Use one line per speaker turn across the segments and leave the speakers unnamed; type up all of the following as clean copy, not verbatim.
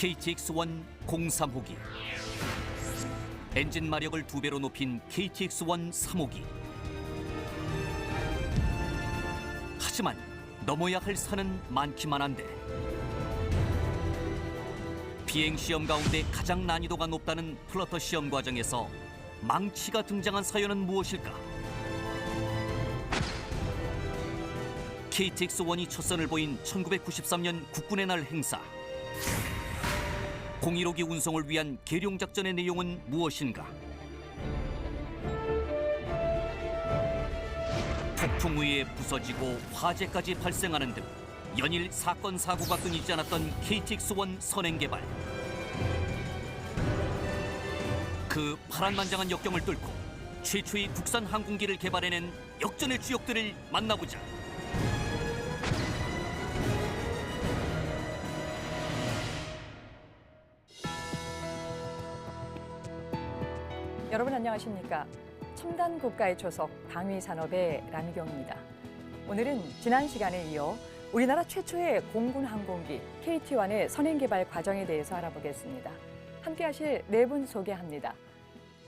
KTX-1 03호기, 엔진 마력을 2배로 높인 KTX-1 3호기. 하지만 넘어야 할 산은 많기만 한데 비행 시험 가운데 가장 난이도가 높다는 플러터 시험 과정에서 망치가 등장한 사연은 무엇일까? KTX-1이 첫 선을 보인 1993년 국군의 날 행사. 015기 운송을 위한 계룡 작전의 내용은 무엇인가? 폭풍 우에 부서지고 화재까지 발생하는 등 연일 사건 사고가 끊이지 않았던 KTX-1 선행 개발. 그 파란만장한 역경을 뚫고 최초의 국산 항공기를 개발해낸 역전의 주역들을 만나보자.
여러분 안녕하십니까? 첨단 국가의 초석 방위산업의 라미경입니다. 오늘은 지난 시간에 이어 우리나라 최초의 공군 항공기 KT-1의 선행 개발 과정에 대해서 알아보겠습니다. 함께 하실 네 분 소개합니다.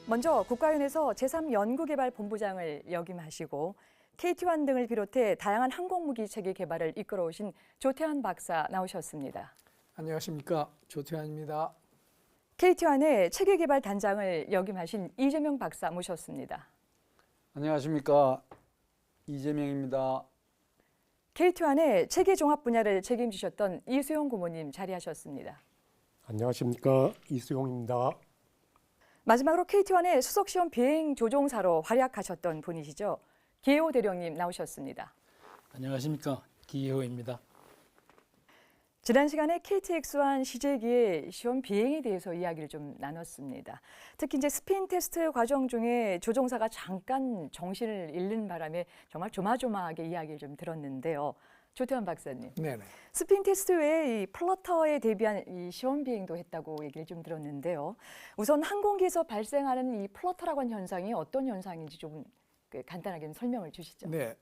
먼저 국가연에서 제3연구개발본부장을 역임하시고 KT-1 등을 비롯해 다양한 항공무기 체계 개발을 이끌어오신 조태환 박사 나오셨습니다.
안녕하십니까? 조태환입니다.
KT-1의 체계 개발 단장을 역임하신 이재명 박사 모셨습니다.
안녕하십니까? 이재명입니다.
KT-1의 체계 종합 분야를 책임지셨던 이수용 고모님 자리하셨습니다.
안녕하십니까? 이수용입니다.
마지막으로 KT-1의 수석시험 비행 조종사로 활약하셨던 분이시죠. 기호 대령님 나오셨습니다.
안녕하십니까? 기호입니다.
지난 시간에 KTX-1 시제기의 시험 비행에 대해서 이야기를 좀 나눴습니다. 특히 이제 스피인 테스트 과정 중에 조종사가 잠깐 정신을 잃는 바람에 정말 조마조마하게 이야기를 좀 들었는데요. 조태환 박사님,
네네.
스피인 테스트 외에 이 플러터에 대비한 이 시험 비행도 했다고 얘기를 좀 들었는데요. 우선 항공기에서 발생하는 이 플러터라고 하는 현상이 어떤 현상인지 좀 간단하게 설명을 주시죠.
네.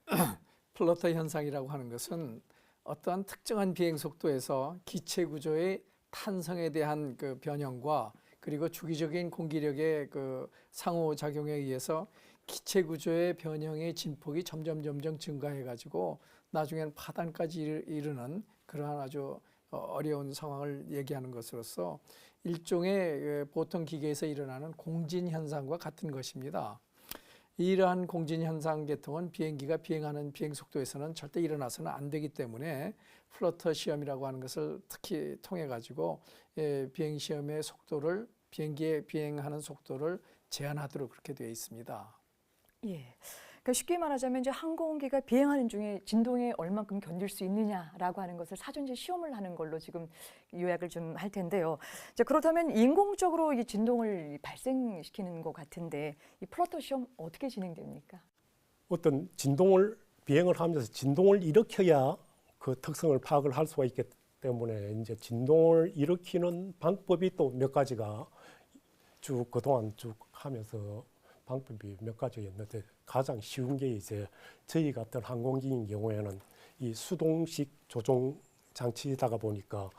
플러터 현상이라고 하는 것은 어떠한 특정한 비행 속도에서 기체 구조의 탄성에 대한 그 변형과 그리고 주기적인 공기력의 그 상호작용에 의해서 기체 구조의 변형의 진폭이 점점 증가해 가지고 나중에는 파단까지 이르는 그러한 아주 어려운 상황을 얘기하는 것으로서 일종의 보통 기계에서 일어나는 공진 현상과 같은 것입니다. 이러한 공진 현상 계통은 비행기가 비행하는 비행 속도에서는 절대 일어나서는 안 되기 때문에 플러터 시험이라고 하는 것을 특히 통해 가지고 비행 시험의 속도를 비행기의 비행하는 속도를 제한하도록 그렇게 되어 있습니다.
예. 그러니까 쉽게 말하자면 이제 항공기가 비행하는 중에 진동에 얼만큼 견딜 수 있느냐라고 하는 것을 사전제 시험을 하는 걸로 지금 요약을 좀 할 텐데요. 이제 그렇다면 인공적으로 이 진동을 발생시키는 것 같은데 이 플러터 시험 어떻게 진행됩니까?
어떤 진동을 비행을 하면서 진동을 일으켜야 그 특성을 파악을 할 수가 있기 때문에 이제 진동을 일으키는 방법이 또 몇 가지가 쭉 그동안 쭉 하면서 방법이 몇 가지였는데 가장 쉬운 게 이제 저희 같은 항공기인 경우에는 이 수동식 조종 장치이다가 보니까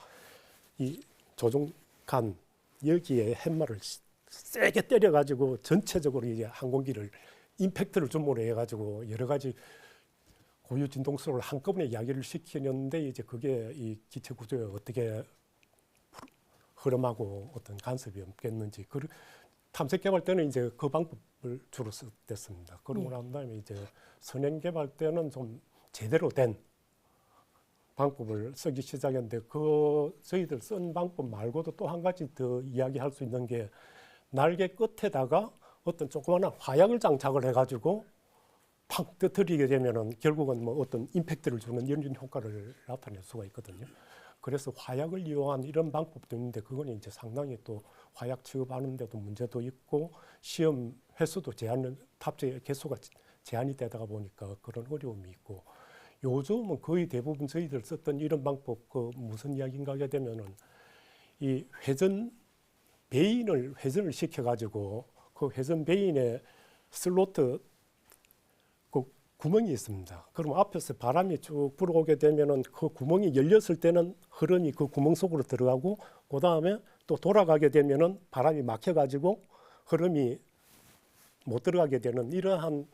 이 조종간 여기에 팻말을 세게 때려가지고 전체적으로 이제 항공기를 임팩트를 주모로 해가지고 여러 가지 고유 진동수를 한꺼번에 이야기를 시키는데 이제 그게 이 기체 구조에 어떻게 흐름하고 어떤 간섭이 없겠는지 탐색 개발 때는 이제 그 방법을 주로 썼습니다. 그러고 난 다음에 이제 선행 개발 때는 좀 제대로 된 방법을 쓰기 시작했는데 저희들 쓴 방법 말고도 또 한 가지 더 이야기할 수 있는 게 날개 끝에다가 어떤 조그마한 화약을 장착을 해가지고 팍 터뜨리게 되면은 결국은 뭐 어떤 임팩트를 주는 이런 효과를 나타낼 수가 있거든요. 그래서 화약을 이용한 이런 방법도 있는데 그건 이제 상당히 또 화약 취급하는 데도 문제도 있고 시험 횟수도 탑재 개수가 제한이 되다가 보니까 그런 어려움이 있고 요즘은 거의 대부분 저희들 썼던 이런 방법 무슨 이야기인가 하게 되면은 이 베인을 회전을 시켜가지고 그 회전 베인에 슬로트 구멍이 있습니다. 그럼 앞에서 바람이 쭉 불어오게 되면은 그 구멍이 열렸을 때는 흐름이 그 구멍 속으로 들어가고, 그 다음에 또 돌아가게 되면은 바람이 막혀가지고 흐름이 못 들어가게 되는 이러한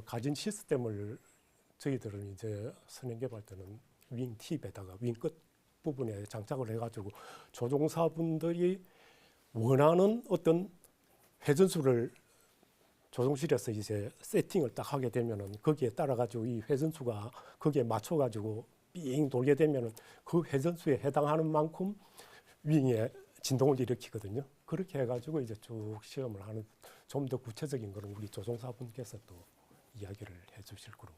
가진 시스템을 저희들은 이제 선행 개발 때는 윙 팁에다가 윙 끝 부분에 장착을 해가지고 조종사분들이 원하는 어떤 회전수를 조종실에서 이제 세팅을 딱 하게 되면은 거기에 따라 가지고 이 회전수가 거기에 맞춰 가지고 삥 돌게 되면은 그 회전수에 해당하는 만큼 윙에 진동을 일으키거든요. 그렇게 해가지고 이제 쭉 시험을 하는, 좀 더 구체적인 거는 우리 조종사분께서 또 이야기를 해주실 거로.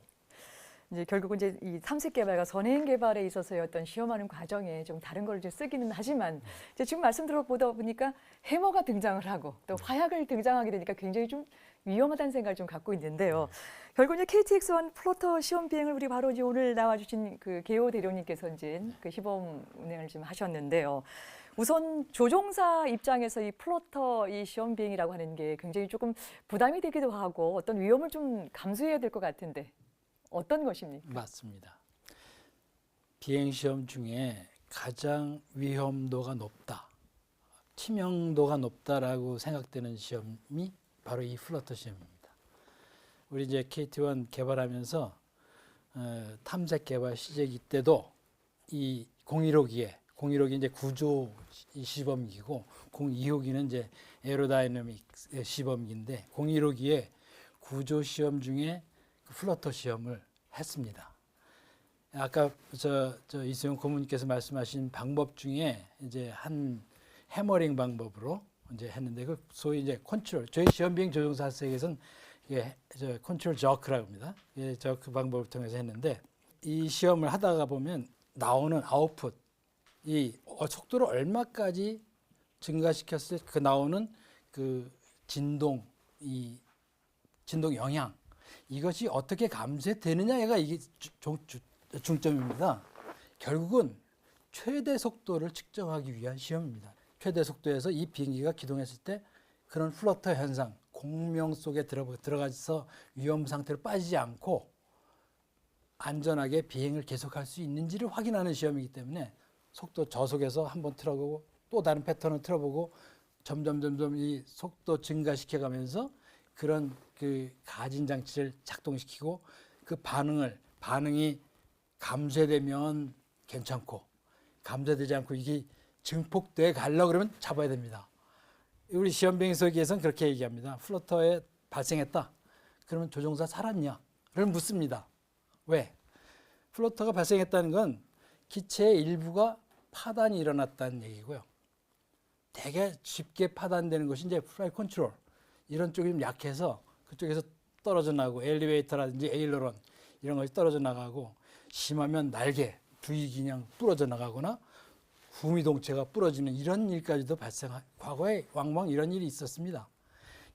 이제 결국은 이제 이 탐색 개발과 선행 개발에 있어서의 어떤 시험하는 과정에 좀 다른 걸 이제 쓰기는 하지만 이제 지금 말씀 들어보다 보니까 해머가 등장을 하고 또 화약을 등장하게 되니까 굉장히 좀 위험하다는 생각을 좀 갖고 있는데요. 결국 이제 KTX-1 플로터 시험 비행을 우리 바로 이제 오늘 나와주신 그 개호 대령님께서 이제 그 시범 운행을 좀 하셨는데요. 우선 조종사 입장에서 이 플로터 이 시험 비행이라고 하는 게 굉장히 조금 부담이 되기도 하고 어떤 위험을 좀 감수해야 될 것 같은데 어떤 것입니까?
맞습니다. 비행 시험 중에 가장 위험도가 높다, 치명도가 높다라고 생각되는 시험이 바로 이 플러터 시험입니다. 우리 이제 KT-1 개발하면서 탐색 개발 시제기 때도 이 015기 이제 구조 시범기고 02호기는 이제 에어로다이내믹 시범기인데 015기에 구조 시험 중에 그 플러터 시험을 했습니다. 아까 이수영 고문님께서 말씀하신 방법 중에 이제 한 해머링 방법으로 이제 했는데 그 소위 이제 컨트롤, 저희 시험 비행 조종사 세계에서는 이게 컨트롤 저크라고 합니다. 예, 저크 방법을 통해서 했는데 이 시험을 하다가 보면 나오는 아웃풋, 이 속도를 얼마까지 증가시켰을 그 나오는 그 진동, 이 진동 영향, 이것이 어떻게 감쇄되느냐가 이게 중점입니다. 결국은 최대 속도를 측정하기 위한 시험입니다. 최대 속도에서 이 비행기가 기동했을 때 그런 플러터 현상, 공명 속에 들어가서 위험 상태로 빠지지 않고 안전하게 비행을 계속할 수 있는지를 확인하는 시험이기 때문에 속도 저속에서 한번 틀어보고 또 다른 패턴을 틀어보고 점점 이 속도 증가시켜가면서 그런 그 가진 장치를 작동시키고 그 반응이 감쇄되면 괜찮고 감쇄되지 않고 이게 증폭돼 가려고 그러면 잡아야 됩니다. 우리 시험 비행소기에서는 그렇게 얘기합니다. 플러터에 발생했다. 그러면 조종사 살았냐?를 묻습니다. 왜? 플러터가 발생했다는 건 기체의 일부가 파단이 일어났다는 얘기고요. 되게 쉽게 파단되는 것이 이제 플라이 컨트롤 이런 쪽이 좀 약해서 그쪽에서 떨어져 나가고 엘리베이터라든지 에일러런 이런 것이 떨어져 나가고 심하면 날개, 두이 그냥 부러져 나가거나 후미동체가 부러지는 이런 일까지도 과거에 왕왕 이런 일이 있었습니다.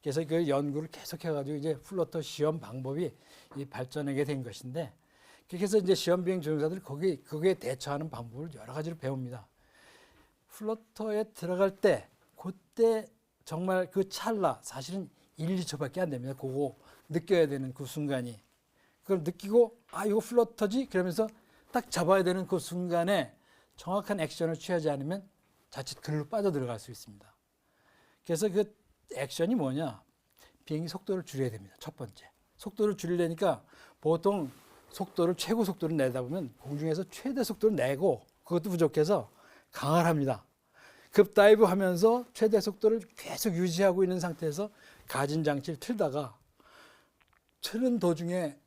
그래서 그 연구를 계속해가지고 이제 플러터 시험 방법이 발전하게 된 것인데 그렇게 해서 이제 시험 비행 조종사들이 거기에 대처하는 방법을 여러 가지로 배웁니다. 플러터에 들어갈 때 그때 정말 그 찰나 사실은 1, 2초밖에 안 됩니다. 그거 느껴야 되는 그 순간이 그걸 느끼고 아 이거 플러터지 그러면서 딱 잡아야 되는 그 순간에 정확한 액션을 취하지 않으면 자칫 글로 빠져들어갈 수 있습니다. 그래서 그 액션이 뭐냐? 비행기 속도를 줄여야 됩니다. 첫 번째. 속도를 줄이려니까 보통 속도를 최고 속도를 내다 보면 공중에서 최대 속도를 내고 그것도 부족해서 강화를 합니다. 급다이브 하면서 최대 속도를 계속 유지하고 있는 상태에서 가진 장치를 틀다가 트는 도중에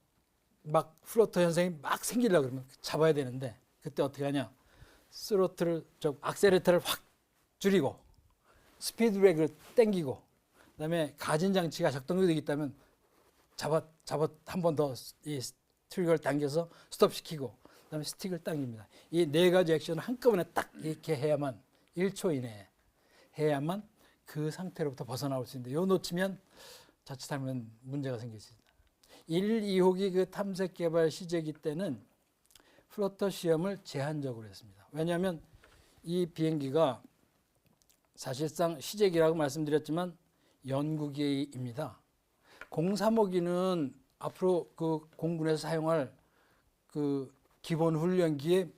막 플러터 현상이 막 생기려고 그러면 잡아야 되는데 그때 어떻게 하냐? 스로틀을 악셀레터를 확 줄이고 스피드 브레이크를 당기고 그다음에 가진 장치가 작동되고 있다면 잡아 한 번 더 이 트리거를 당겨서 스톱시키고 그다음에 스틱을 당깁니다. 이 네 가지 액션을 한꺼번에 딱 이렇게 해야만 1초 이내에 해야만 그 상태로부터 벗어나올 수 있는데 요 놓치면 자칫하면 문제가 생길 수 있습니다. 1, 2호기 그 탐색 개발 시제기 때는 플러터 시험을 제한적으로 했습니다. 왜냐하면 이 비행기가 사실상 시제기라고 말씀드렸지만 연구기입니다. 03호기는 앞으로 그 공군에서 사용할 그 기본 훈련기의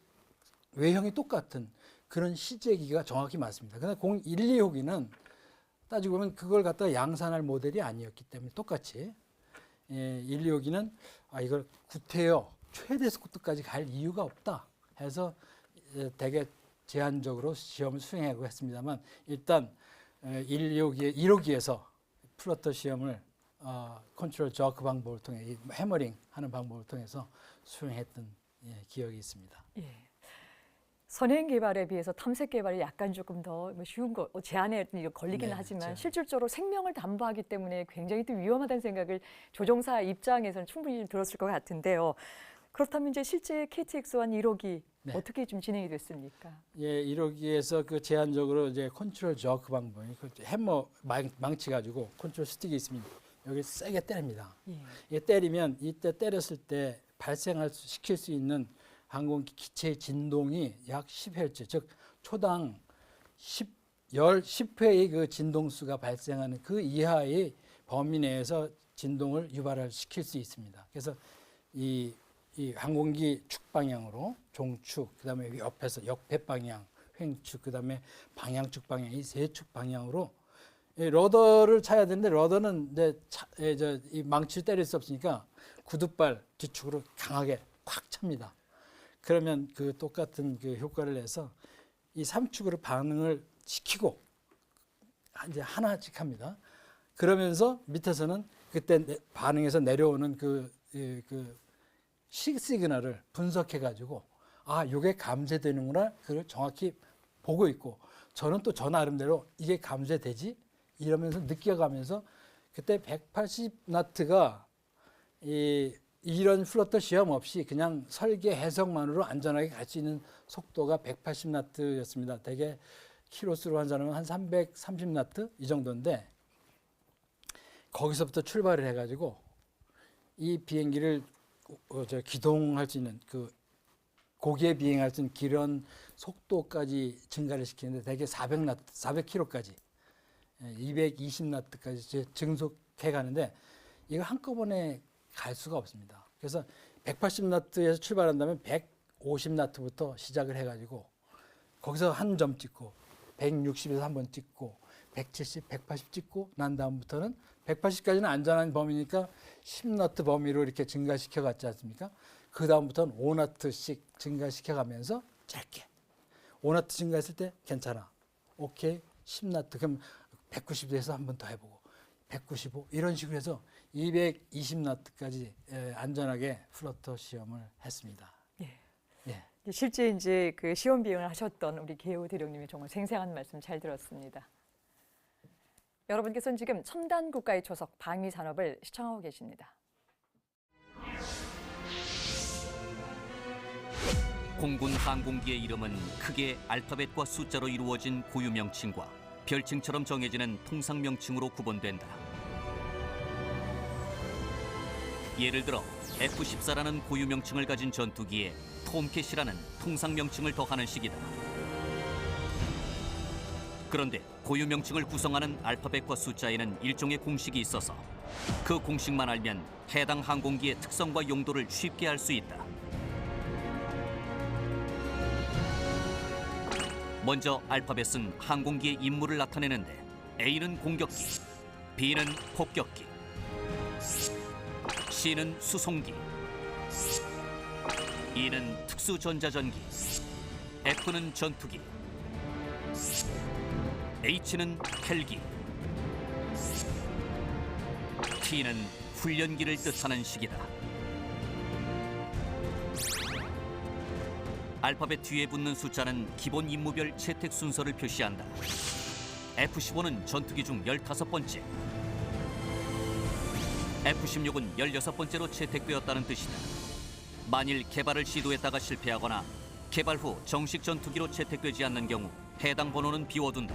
외형이 똑같은 그런 시제기가 정확히 맞습니다. 그런데 1,2호기는 따지고 보면 그걸 갖다가 양산할 모델이 아니었기 때문에 똑같이 1,2호기는 이걸 구태여 최대 속도까지 갈 이유가 없다 해서 되게 제한적으로 시험을 수행하고 했습니다만 일단 1호기에서 플러터 시험을 컨트롤 저크 방법을 통해 이 해머링 하는 방법을 통해서 수행했던 기억이 있습니다.
예. 선행 개발에 비해서 탐색 개발이 약간 조금 더 쉬운 거 제한에 걸리긴
네,
하지만
제한.
실질적으로 생명을 담보하기 때문에 굉장히 또 위험하다는 생각을 조종사 입장에서는 충분히 들었을 것 같은데요. 그렇다면 이제 실제 KTX-1 1호기
네.
어떻게 좀 진행이 됐습니까?
예, 1호기에서 그 제한적으로 이제 컨트롤 저크 방법, 그 해머 망치 가지고 컨트롤 스틱이 있습니다. 여기 세게 때립니다.
예.
이게 때리면 이때 때렸을 때 시킬 수 있는 항공기 기체의 진동이 약 10Hz, 즉 초당 10회의 그 진동수가 발생하는 그 이하의 범위 내에서 진동을 유발을 시킬 수 있습니다. 그래서 이 항공기 축 방향으로 종축, 그다음에 옆에서 역배 방향, 횡축, 그다음에 방향축 방향 이 세 축 방향으로 러더를 차야 되는데 러더는 이제 이 망치를 때릴 수 없으니까 구두발 뒤축으로 강하게 꽉 찹니다. 그러면 그 똑같은 그 효과를 내서 이 3축으로 반응을 시키고 이제 하나씩 합니다. 그러면서 밑에서는 그때 반응해서 내려오는 그 시그널을 분석해 가지고 이게 감쇄되는구나 그걸 정확히 보고 있고 저는 또 저 나름대로 이게 감쇄되지 이러면서 느껴가면서 그때 180나트가 이런 플러터 시험 없이 그냥 설계 해석만으로 안전하게 갈 수 있는 속도가 180나트였습니다. 대개 키로수로 환산하면 한 330나트 이 정도인데 거기서부터 출발을 해가지고 이 비행기를 기동할 수 있는 그 고기에 비행할 수 있는 기런 속도까지 증가를 시키는데 대개 400나트, 400km까지 220나트까지 증속해 가는데 이거 한꺼번에 갈 수가 없습니다. 그래서 180나트에서 출발한다면 150나트부터 시작을 해가지고 거기서 한 점 찍고 160에서 한 번 찍고 170, 180 찍고 난 다음부터는 180까지는 안전한 범위니까 10나트 범위로 이렇게 증가시켜 갔지 않습니까? 그 다음부터는 5나트씩 증가시켜 가면서 짧게 5나트 증가했을 때 괜찮아. 오케이 10나트 그럼 190에서 한 번 더 해보고 195 이런 식으로 해서 220나트까지 안전하게 플러터 시험을 했습니다.
예.
예.
실제 이제 그 시험 비행을 하셨던 우리 계호 대령님의 정말 생생한 말씀 잘 들었습니다. 여러분께서는 지금 첨단 국가의 초석 방위 산업을 시청하고 계십니다.
공군 항공기의 이름은 크게 알파벳과 숫자로 이루어진 고유 명칭과 별칭처럼 정해지는 통상 명칭으로 구분된다. 예를 들어 F-14라는 고유 명칭을 가진 전투기에 톰캣이라는 통상 명칭을 더하는 식이다. 그런데 고유 명칭을 구성하는 알파벳과 숫자에는 일종의 공식이 있어서 그 공식만 알면 해당 항공기의 특성과 용도를 쉽게 알 수 있다. 먼저 알파벳은 항공기의 임무를 나타내는데 A는 공격기, B는 폭격기, C는 수송기, E는 특수전자전기, F는 전투기, H는 헬기, T는 훈련기를 뜻하는 식이다. 알파벳 뒤에 붙는 숫자는 기본 임무별 채택 순서를 표시한다. F-15는 전투기 중 15번째, F-16은 16번째로 채택되었다는 뜻이다. 만일 개발을 시도했다가 실패하거나 개발 후 정식 전투기로 채택되지 않는 경우 해당 번호는 비워둔다.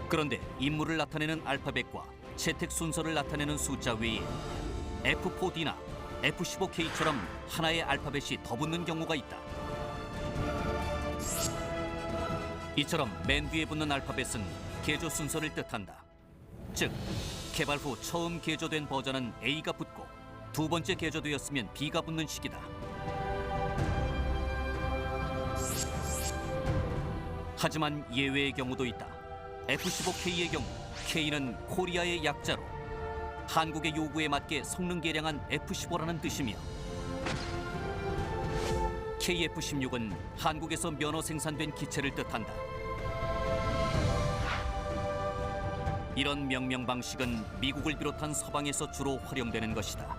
그런데 임무를 나타내는 알파벳과 채택 순서를 나타내는 숫자 외에 F-4D나 F-15K처럼 하나의 알파벳이 더 붙는 경우가 있다. 이처럼 맨 뒤에 붙는 알파벳은 개조 순서를 뜻한다. 즉, 개발 후 처음 개조된 버전은 A가 붙고 두 번째 개조되었으면 B가 붙는 시기다. 하지만 예외의 경우도 있다. F-15K의 경우 K는 코리아의 약자로 한국의 요구에 맞게 성능 개량한 F-15라는 뜻이며 KF-16은 한국에서 면허 생산된 기체를 뜻한다. 이런 명명 방식은 미국을 비롯한 서방에서 주로 활용되는 것이다.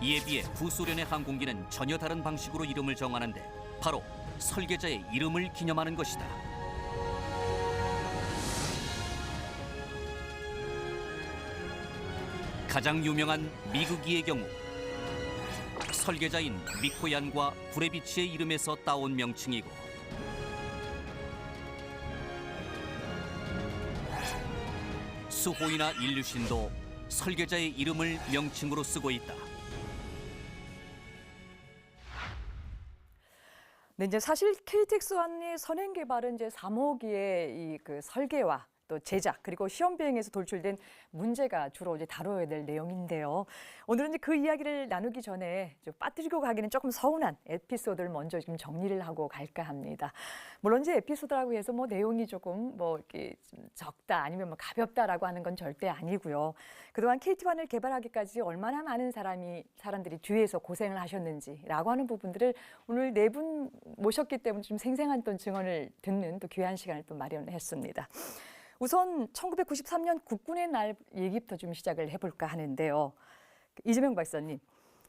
이에 비해 구소련의 항공기는 전혀 다른 방식으로 이름을 정하는데 바로 설계자의 이름을 기념하는 것이다. 가장 유명한 미그기의 경우 설계자인 미코얀과 구레비치의 이름에서 따온 명칭이고 수호이나 일류신도 설계자의 이름을 명칭으로 쓰고 있다.
네, 이제 사실 KTX-1의 선행 개발은 이제 3호기의 이 그 설계와 또 제작 그리고 시험 비행에서 돌출된 문제가 주로 이제 다뤄야 될 내용인데요. 오늘은 이제 그 이야기를 나누기 전에 좀 빠뜨리고 가기는 조금 서운한 에피소드를 먼저 좀 정리를 하고 갈까 합니다. 물론 이제 에피소드라고 해서 뭐 내용이 조금 뭐 이렇게 좀 적다 아니면 뭐 가볍다라고 하는 건 절대 아니고요. 그동안 KT-1을 개발하기까지 얼마나 많은 사람들이 뒤에서 고생을 하셨는지라고 하는 부분들을 오늘 네 분 모셨기 때문에 좀 생생한 또 증언을 듣는 또 귀한 시간을 또 마련했습니다. 우선 1993년 국군의 날 얘기부터 좀 시작을 해볼까 하는데요. 이재명 박사님,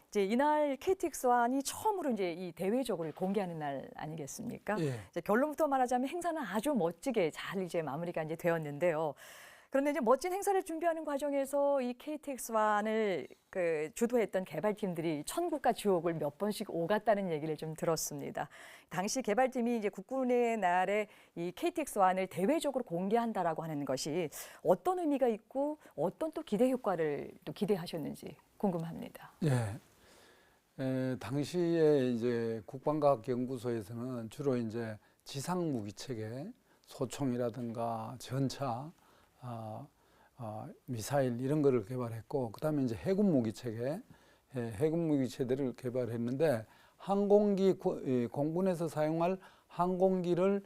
이제 이날 KTX-1이 처음으로 이제 이 대외적으로 공개하는 날 아니겠습니까?
예.
이제 결론부터 말하자면 행사는 아주 멋지게 잘 이제 마무리가 이제 되었는데요. 그런데 이제 멋진 행사를 준비하는 과정에서 이 KTX-1을 그 주도했던 개발팀들이 천국과 지옥을 몇 번씩 오갔다는 얘기를 좀 들었습니다. 당시 개발팀이 이제 국군의 날에 이 KTX-1을 대외적으로 공개한다라고 하는 것이 어떤 의미가 있고 어떤 또 기대 효과를 또 기대하셨는지 궁금합니다.
예. 당시에 이제 국방과학연구소에서는 주로 이제 지상 무기 체계, 소총이라든가 전차, 미사일 이런 거를 개발했고, 그다음에 이제 해군 무기 체계, 해군 무기 체계를 개발했는데 항공기 공군에서 사용할 항공기를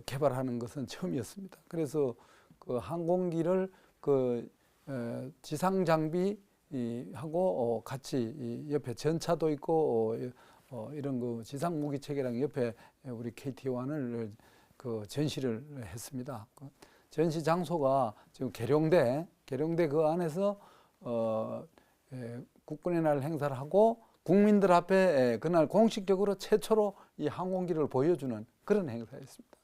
개발하는 것은 처음이었습니다. 그래서 그 항공기를 그 지상 장비 하고 같이 옆에 전차도 있고 이런 그 지상 무기 체계랑 옆에 우리 KT-1을 그 전시를 했습니다. 전시 장소가 지금 계룡대 그 안에서 국군의 날 행사를 하고 국민들 앞에 그날 공식적으로 최초로 이 항공기를 보여주는 그런 행사였습니다.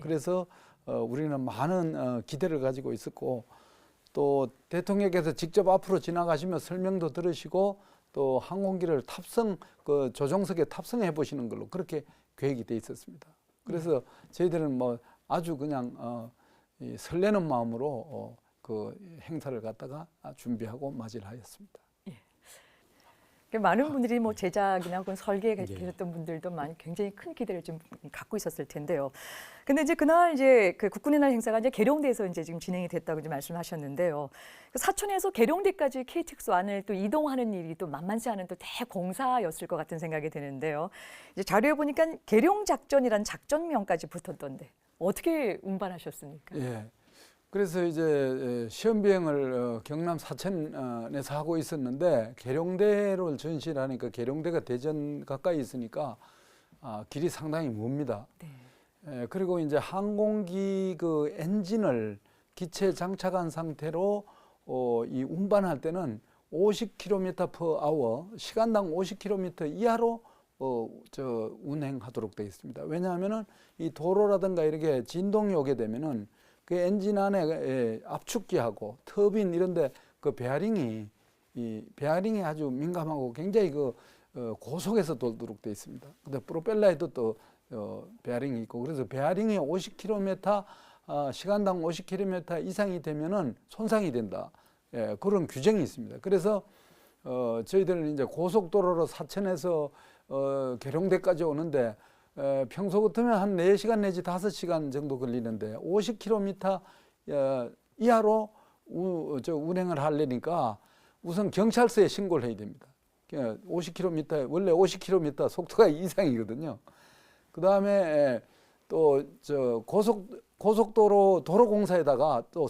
그래서 우리는 많은 기대를 가지고 있었고, 또 대통령께서 직접 앞으로 지나가시며 설명도 들으시고 또 항공기를 그 조종석에 탑승해 보시는 걸로 그렇게 계획이 돼 있었습니다. 그래서 저희들은 뭐 아주 그냥 이 설레는 마음으로 그 행사를 갖다가 준비하고 맞이를 하였습니다.
많은 분들이 뭐 제작이나 혹은 설계에 계셨던 분들도 굉장히 큰 기대를 좀 갖고 있었을 텐데요. 근데 이제 그날 이제 그 국군의 날 행사가 이제 계룡대에서 이제 지금 진행이 됐다고 이제 말씀하셨는데요. 사천에서 계룡대까지 KTX-1을 또 이동하는 일이 또 만만치 않은 또 대공사였을 것 같은 생각이 드는데요. 이제 자료에 보니까 계룡 작전이라는 작전명까지 붙었던데 어떻게 운반하셨습니까?
예. 그래서 이제 시험 비행을 경남 사천에서 하고 있었는데 계룡대를 전시를 하니까 계룡대가 대전 가까이 있으니까 길이 상당히 멉니다.
네.
그리고 이제 항공기 그 엔진을 기체 장착한 상태로 이 운반할 때는 50km/h 시간당 50km 이하로 운행하도록 되어 있습니다. 왜냐하면은 이 도로라든가 이렇게 진동이 오게 되면은 그 엔진 안에 압축기하고 터빈 이런데 그 베어링이 아주 민감하고 굉장히 그 고속에서 돌도록 되어 있습니다. 근데 프로펠러에도 또 베어링이 있고, 그래서 베어링이 50km 시간당 50km 이상이 되면은 손상이 된다. 그런 규정이 있습니다. 그래서 저희들은 이제 고속도로로 사천에서 계룡대까지 오는데 평소 같으면 한 4시간 내지 5시간 정도 걸리는데 50km 이하로 운행을 하려니까 우선 경찰서에 신고를 해야 됩니다. 50km, 원래 50km 속도가 이상이거든요. 그 다음에 또 고속도로 도로공사에다가 또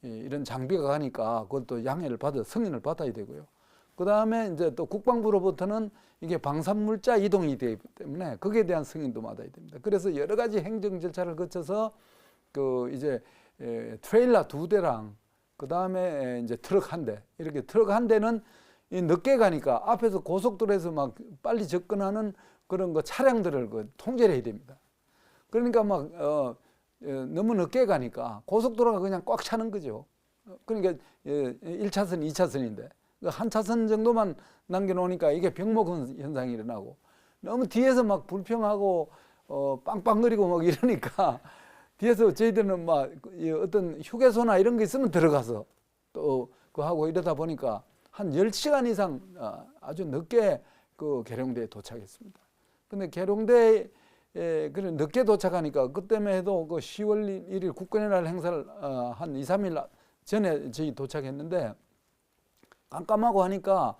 이런 장비가 가니까 그것도 양해를 승인을 받아야 되고요. 그 다음에 이제 또 국방부로부터는 이게 방산물자 이동이 되기 때문에 거기에 대한 승인도 받아야 됩니다. 그래서 여러 가지 행정 절차를 거쳐서 트레일러 2대랑 그 다음에 이제 트럭 1대, 이렇게 트럭 1대는 늦게 가니까 앞에서 고속도로에서 막 빨리 접근하는 그런 차량들을 통제를 해야 됩니다. 그러니까 너무 늦게 가니까 고속도로가 그냥 꽉 차는 거죠. 그러니까 1차선, 2차선인데 한 차선 정도만 남겨놓으니까 이게 병목 현상이 일어나고, 너무 뒤에서 막 불평하고 빵빵거리고 막 이러니까 뒤에서 저희들은 막 어떤 휴게소나 이런 게 있으면 들어가서 또 그거 하고 이러다 보니까 한 10시간 이상 아주 늦게 그 계룡대에 도착했습니다. 근데 계룡대에 그래 늦게 도착하니까 그 때문에 해도 그 10월 1일 국군의 날 행사를 한 2, 3일 전에 저희 도착했는데, 깜깜하고 하니까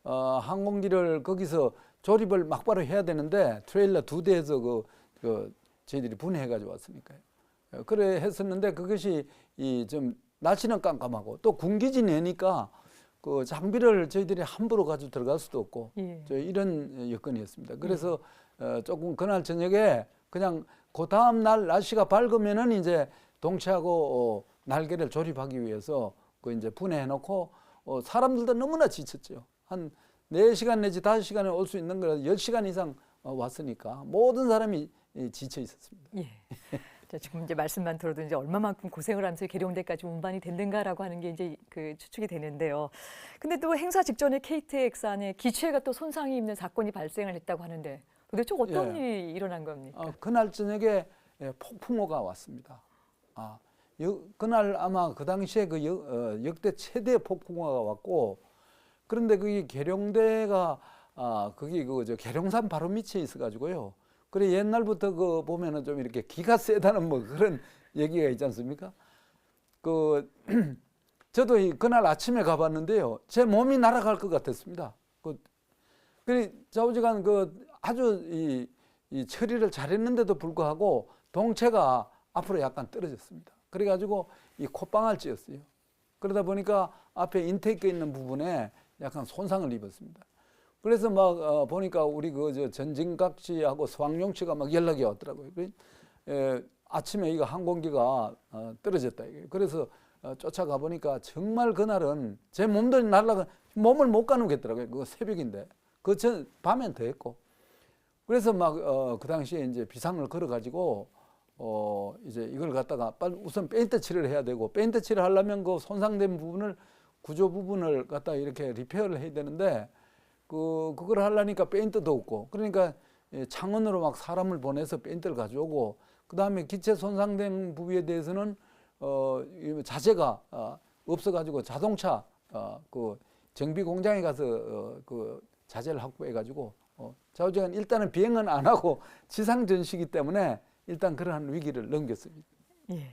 항공기를 거기서 조립을 막바로 해야 되는데 트레일러 2대에서 저희들이 분해해가지고 왔으니까요. 그래 했었는데 그것이 좀 날씨는 깜깜하고 또 군기지 내니까 그 장비를 저희들이 함부로 가지고 들어갈 수도 없고 이런 여건이었습니다. 그래서 조금 그날 저녁에 그냥 그 다음 날 날씨가 밝으면은 이제 동체하고 날개를 조립하기 위해서 그 이제 분해해놓고 사람들도 너무나 지쳤죠. 한 4시간 내지 5시간에 올 수 있는 거라 10시간 이상 왔으니까 모든 사람이 지쳐 있었습니다.
예. 지금 이제 말씀만 들어도 이제 얼마만큼 고생을 하면서 계룡대까지 운반이 됐는가라고 하는 게 이제 그 추측이 되는데요. 근데 또 행사 직전에 KTX 안에 기체가 또 손상이 있는 사건이 발생을 했다고 하는데 도대체 어떤 일이 일어난 겁니까?
그날 저녁에 폭풍우가 왔습니다. 그날 아마 그 당시에 역대 최대 폭풍우가 왔고, 그런데 그게 계룡대가 거기 계룡산 바로 밑에 있어가지고요. 그래 옛날부터 보면은 좀 이렇게 기가 세다는 그런 얘기가 있지 않습니까? 저도 그날 아침에 가봤는데요, 제 몸이 날아갈 것 같았습니다. 그래 좌우지간 아주 이 처리를 잘했는데도 불구하고 동체가 앞으로 약간 떨어졌습니다. 그래가지고 이 콧방아를 찧었어요. 그러다 보니까 앞에 인테이크 있는 부분에 약간 손상을 입었습니다. 그래서 막 보니까 우리 전진각 씨하고 서학용 씨가 막 연락이 왔더라고요. 아침에 이거 항공기가 떨어졌다. 그래서 쫓아가 보니까 정말 그날은 제 몸도 몸을 못 가누겠더라고요. 그거 새벽인데. 밤엔 더 했고. 그래서 막 그 당시에 이제 비상을 걸어가지고 이제 이걸 갖다가 빨리 우선 페인트 칠을 해야 되고, 페인트 칠을 하려면 그 손상된 부분을 구조 부분을 갖다 이렇게 리페어를 해야 되는데 그걸 하려니까 페인트도 없고, 그러니까 창원으로 막 사람을 보내서 페인트를 가져오고, 그 다음에 기체 손상된 부위에 대해서는 자재가 없어가지고 자동차 그 정비 공장에 가서 그 자재를 확보해가지고 좌우지간 일단은 비행은 안 하고 지상 전시기 때문에 일단 그러한 위기를 넘겼습니다.
예.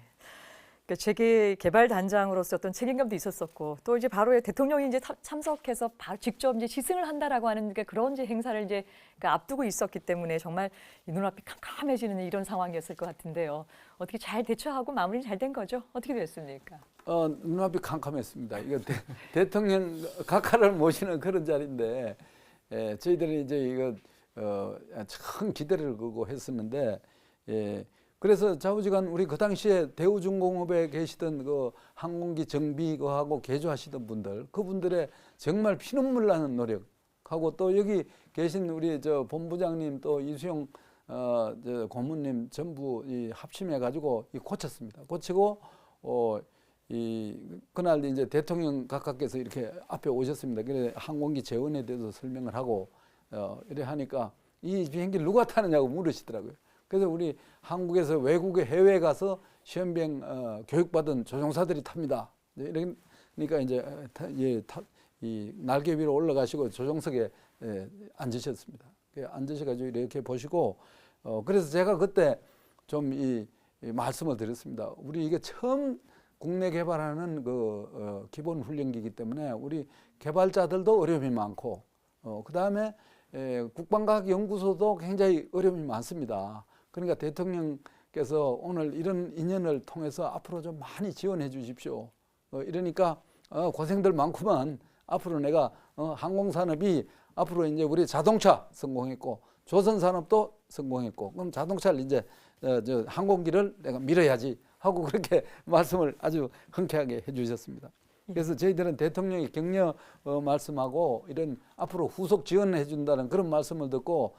그러니까 재계 개발 단장으로서 어떤 책임감도 있었었고, 또 이제 바로 대통령이 이제 참석해서 바로 직접 이제 시승을 한다라고 하는 그런 이제 행사를 이제 앞두고 있었기 때문에 정말 눈앞이 캄캄해지는 이런 상황이었을 것 같은데요. 어떻게 잘 대처하고 마무리 잘 된 거죠? 어떻게 됐습니까?
눈앞이 캄캄했습니다. 이거 대통령 각하를 모시는 그런 자리인데 저희들이 이제 이거 큰 기대를 걸고 했었는데. 그래서 좌우지간 우리 그 당시에 대우중공업에 계시던 그 항공기 정비하고 개조하시던 분들, 그분들의 정말 피눈물 나는 노력하고, 또 여기 계신 우리 본부장님 또 이수영 고문님 전부 합심해 가지고 고쳤습니다. 고치고 그날 이제 대통령 각하께서 이렇게 앞에 오셨습니다. 그래 항공기 재원에 대해서 설명을 하고 이래 하니까 이 비행기 누가 타느냐고 물으시더라고요. 그래서 우리 한국에서 외국에 해외에 가서 시험비행 교육받은 조종사들이 탑니다. 그러니까 이제 이 날개 위로 올라가시고 조종석에 앉으셨습니다. 앉으셔가지고 이렇게 보시고, 그래서 제가 그때 좀 말씀을 드렸습니다. 우리 이게 처음 국내 개발하는 기본 훈련기이기 때문에 우리 개발자들도 어려움이 많고 그다음에 국방과학연구소도 굉장히 어려움이 많습니다. 그러니까 대통령께서 오늘 이런 인연을 통해서 앞으로 좀 많이 지원해 주십시오. 이러니까 고생들 많구만. 앞으로 내가 항공산업이 앞으로 이제 우리 자동차 성공했고 조선산업도 성공했고 그럼 자동차를 이제 항공기를 내가 밀어야지 하고 그렇게 말씀을 아주 흔쾌하게 해주셨습니다. 그래서 저희들은 대통령이 격려 말씀하고 이런 앞으로 후속 지원해 준다는 그런 말씀을 듣고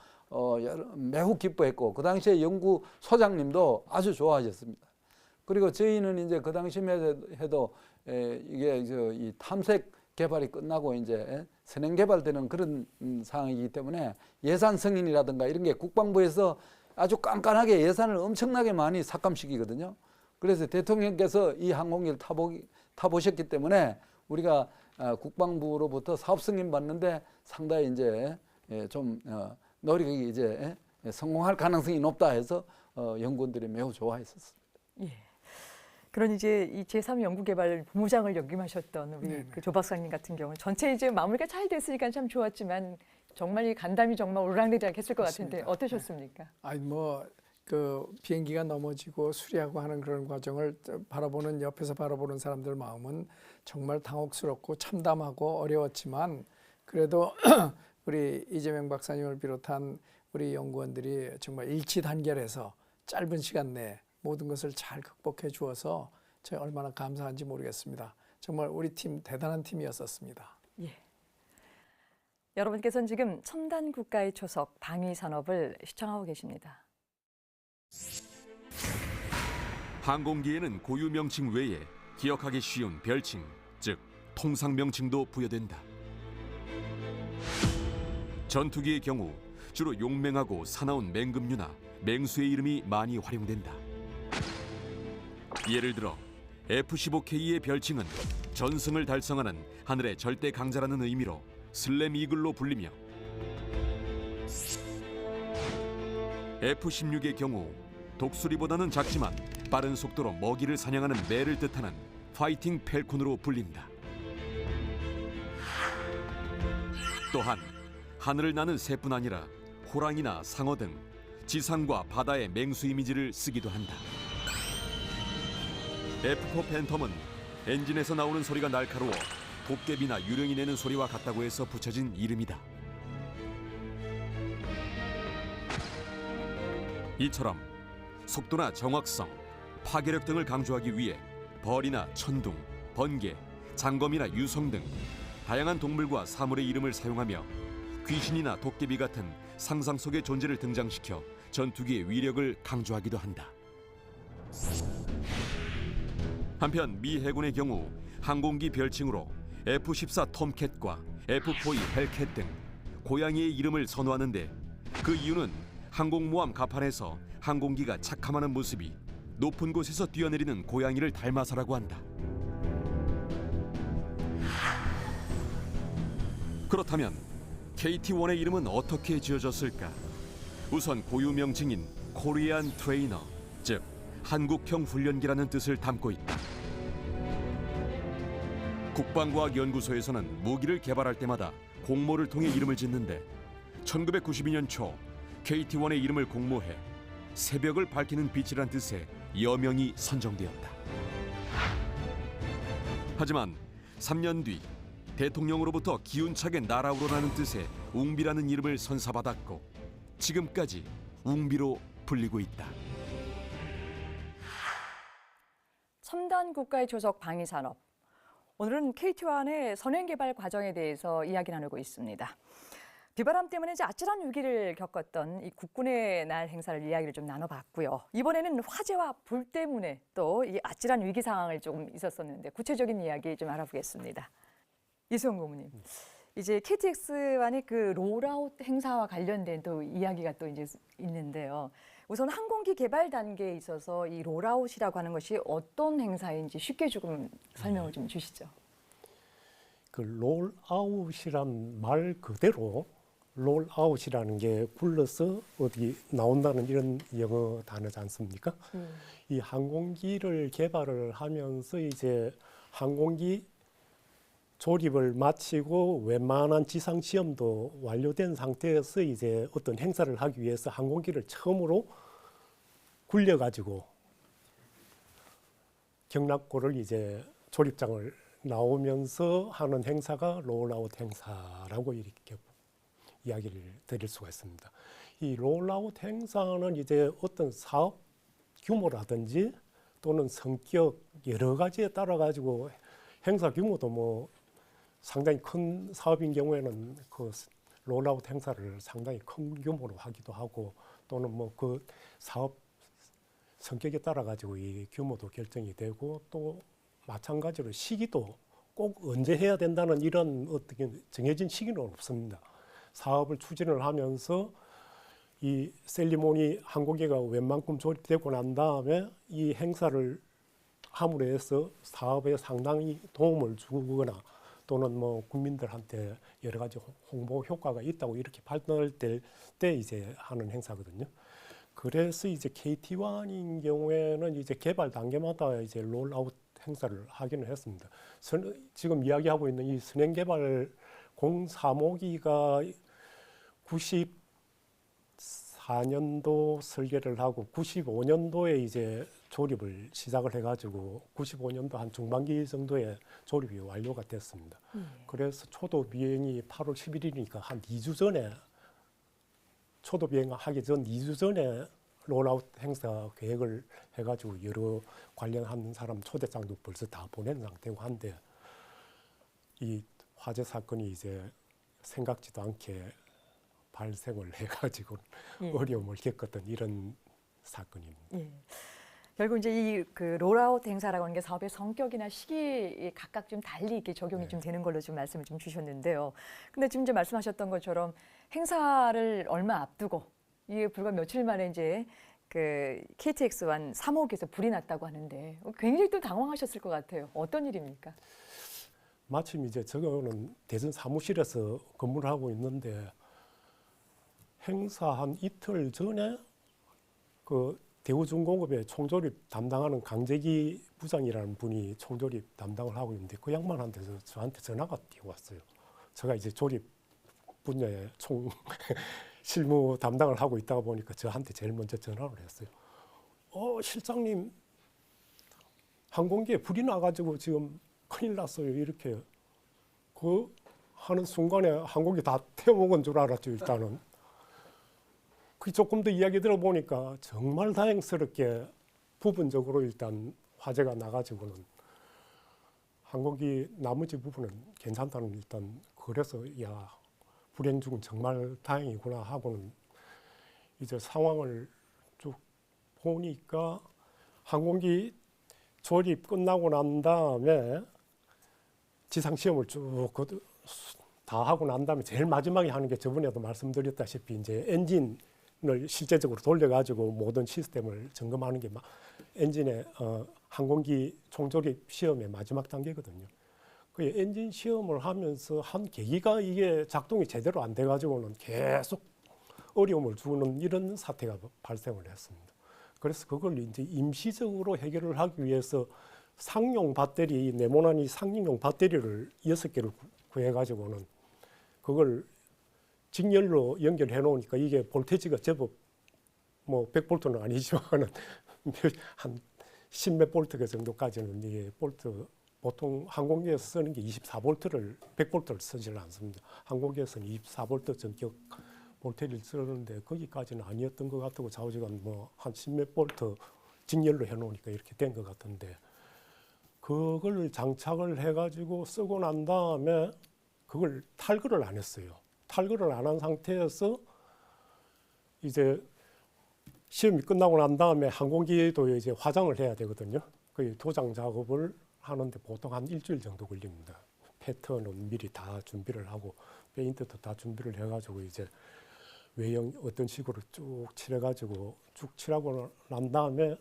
매우 기뻐했고 그 당시에 연구소장님도 아주 좋아하셨습니다. 그리고 저희는 이제 그 당시에 해도 이게 이 탐색 개발이 끝나고 이제 선행 개발되는 그런 상황이기 때문에 예산 승인이라든가 이런 게 국방부에서 아주 깐깐하게 예산을 엄청나게 많이 삭감시키거든요. 그래서 대통령께서 이 항공기를 타보셨기 때문에 우리가 국방부로부터 사업 승인 받는데 상당히 이제 좀 노력이 이제 성공할 가능성이 높다 해서 연구원들이 매우 좋아했었습니다.
예. 그런 이제 이 제3연구개발 본부장을 역임하셨던 우리 그 조 박사님 같은 경우는 전체 이제 마무리가 잘 됐으니까 참 좋았지만 정말 이 간담이 정말 오르락내리락했을 것 같은데
맞습니다.
어떠셨습니까?
아니 그 비행기가 넘어지고 수리하고 하는 그런 과정을 옆에서 바라보는 사람들 마음은 정말 당혹스럽고 참담하고 어려웠지만 그래도 우리 이재명 박사님을 비롯한 우리 연구원들이 정말 일치단결해서 짧은 시간 내에 모든 것을 잘 극복해 주어서 제가 얼마나 감사한지 모르겠습니다. 정말 우리 팀 대단한 팀이었었습니다.
예. 여러분께서는 지금 첨단 국가의 초석 방위 산업을 시청하고 계십니다.
항공기에는 고유 명칭 외에 기억하기 쉬운 별칭, 즉 통상 명칭도 부여된다. 전투기의 경우 주로 용맹하고 사나운 맹금류나 맹수의 이름이 많이 활용된다. 예를 들어 F-15K의 별칭은 전승을 달성하는 하늘의 절대 강자라는 의미로 슬램 이글로 불리며 F-16의 경우 독수리보다는 작지만 빠른 속도로 먹이를 사냥하는 매를 뜻하는 파이팅 펠콘으로 불린다. 또한 하늘을 나는 새뿐 아니라 호랑이나 상어 등 지상과 바다의 맹수 이미지를 쓰기도 한다. F4 팬텀은 엔진에서 나오는 소리가 날카로워 도깨비나 유령이 내는 소리와 같다고 해서 붙여진 이름이다. 이처럼 속도나 정확성, 파괴력 등을 강조하기 위해 벌이나 천둥, 번개, 장검이나 유성 등 다양한 동물과 사물의 이름을 사용하며 귀신이나 도깨비 같은 상상 속의 존재를 등장시켜 전투기의 위력을 강조하기도 한다. 한편 미 해군의 경우 항공기 별칭으로 F-14 톰캣과 F-4E 헬캣 등 고양이의 이름을 선호하는데 그 이유는 항공모함 갑판에서 항공기가 착함하는 모습이 높은 곳에서 뛰어내리는 고양이를 닮아서라고 한다. 그렇다면 KT-1의 이름은 어떻게 지어졌을까? 우선 고유 명칭인 코리안 트레이너, 즉 한국형 훈련기라는 뜻을 담고 있다. 국방과학연구소에서는 무기를 개발할 때마다 공모를 통해 이름을 짓는데 1992년 초 KT-1의 이름을 공모해 새벽을 밝히는 빛이란 뜻의 여명이 선정되었다. 하지만 3년 뒤 대통령으로부터 기운차게 날아오르라는 뜻의 웅비라는 이름을 선사받았고 지금까지 웅비로 불리고 있다.
첨단 국가의 초석 방위 산업. 오늘은 KT-1의 선행 개발 과정에 대해서 이야기 나누고 있습니다. 비바람 때문에 이제 아찔한 위기를 겪었던 이 국군의 날 행사를 이야기를 좀 나눠봤고요. 이번에는 화재와 불 때문에 또 이 아찔한 위기 상황을 조금 있었었는데 구체적인 이야기 좀 알아보겠습니다. 이수영 고문님, 이제 KTX-1의 그 롤아웃 행사와 관련된 또 이야기가 또 이제 있는데요. 우선 항공기 개발 단계에 있어서 이 롤아웃이라고 하는 것이 어떤 행사인지 쉽게 조금 설명을 좀 주시죠.
그 롤아웃이란 말 그대로 롤아웃이라는 게 굴러서 어디 나온다는 이런 영어 단어지 않습니까? 이 항공기를 개발을 하면서 이제 항공기 조립을 마치고 웬만한 지상 시험도 완료된 상태에서 이제 어떤 행사를 하기 위해서 항공기를 처음으로 굴려가지고 경납고를 이제 조립장을 나오면서 하는 행사가 롤아웃 행사라고 이렇게 이야기를 드릴 수가 있습니다. 이 롤아웃 행사는 이제 어떤 사업 규모라든지 또는 성격 여러 가지에 따라 가지고 행사 규모도 뭐 상당히 큰 사업인 경우에는 그 롤아웃 행사를 상당히 큰 규모로 하기도 하고 또는 뭐 그 사업 성격에 따라 가지고 이 규모도 결정이 되고 또 마찬가지로 시기도 꼭 언제 해야 된다는 이런 어떻게 정해진 시기는 없습니다. 사업을 추진을 하면서 이 셀리모니 항공기가 웬만큼 조립되고 난 다음에 이 행사를 함으로 해서 사업에 상당히 도움을 주거나 또는 뭐 국민들한테 여러 가지 홍보 효과가 있다고 이렇게 판단될 때 이제 하는 행사거든요. 그래서 이제 KT1인 경우에는 이제 개발 단계마다 이제 롤아웃 행사를 하기는 했습니다. 지금 이야기하고 있는 이 선행개발 03호기가 94년도 설계를 하고 95년도에 이제 조립을 시작을 해가지고 95년도 한 중반기 정도에 조립이 완료가 됐습니다. 그래서 초도 비행이 8월 11일이니까 한 2주 전에 초도 비행하기 전 2주 전에 롤아웃 행사 계획을 해가지고 여러 관련하는 사람 초대장도 벌써 다 보낸 상태고 한데 이 화재 사건이 이제 생각지도 않게 발생을 해가지고 어려움을 겪었던 이런 사건입니다.
결국 이제 이 그 롤아웃 행사라고 하는 게 사업의 성격이나 시기에 각각 좀 달리 이렇게 적용이 좀 되는 걸로 좀 말씀을 좀 주셨는데요. 근데 지금 이제 말씀하셨던 것처럼 행사를 얼마 앞두고 이게 불과 며칠 만에 이제 그 KTX1 3호기에서 불이 났다고 하는데 굉장히 또 당황하셨을 것 같아요. 어떤 일입니까?
마침 이제 저거는 대전 사무실에서 근무를 하고 있는데 행사 한 이틀 전에 그 대우중공업의 총조립 담당하는 강재기 부장이라는 분이 총조립 담당을 하고 있는데 그 양반한테서 저한테 전화가 뛰어왔어요. 제가 이제 조립 분야에 총 실무 담당을 하고 있다가 보니까 저한테 제일 먼저 전화를 했어요. 실장님 항공기에 불이 나가지고 지금 큰일 났어요. 이렇게 그 하는 순간에 항공기 다 태워먹은 줄 알았죠. 일단은 그 조금 더 이야기 들어보니까 정말 다행스럽게 부분적으로 일단 화재가 나가지고는 항공기 나머지 부분은 괜찮다는 일단 그래서 야 불행 중은 정말 다행이구나 하고는 이제 상황을 쭉 보니까 항공기 조립 끝나고 난 다음에 지상 시험을 쭉 다 하고 난 다음에 제일 마지막에 하는 게 저번에도 말씀드렸다시피 이제 엔진을 실제적으로 돌려가지고 모든 시스템을 점검하는 게 엔진의 항공기 총조립 시험의 마지막 단계거든요. 그 엔진 시험을 하면서 한 계기가 이게 작동이 제대로 안 돼가지고는 계속 어려움을 주는 이런 사태가 발생을 했습니다. 그래서 그걸 이제 임시적으로 해결을 하기 위해서 상용 배터리, 네모난 이 상용 배터리를 6개를 구해가지고는 그걸 직렬로 연결해 놓으니까 이게 볼테지가 제법 뭐 100볼트는 아니지만은 한 10몇 볼트 정도까지는 이게 볼트 보통 항공기에서 쓰는 게 24볼트를 100볼트를 쓰질 않습니다. 항공기에서는 24볼트 전격 볼트를 쓰는데 거기까지는 아니었던 것 같고 좌우지간 뭐 한 10몇 볼트 직렬로 해놓으니까 이렇게 된 것 같은데 그걸 장착을 해가지고 쓰고 난 다음에 그걸 탈거를 안 했어요. 탈거를 안 한 상태에서 이제 시험이 끝나고 난 다음에 항공기도 이제 화장을 해야 되거든요. 그 도장 작업을 하는데 보통 한 일주일 정도 걸립니다. 패턴은 미리 다 준비를 하고 페인트도 다 준비를 해가지고 이제 외형 어떤 식으로 쭉 칠해가지고 쭉 칠하고 난 다음에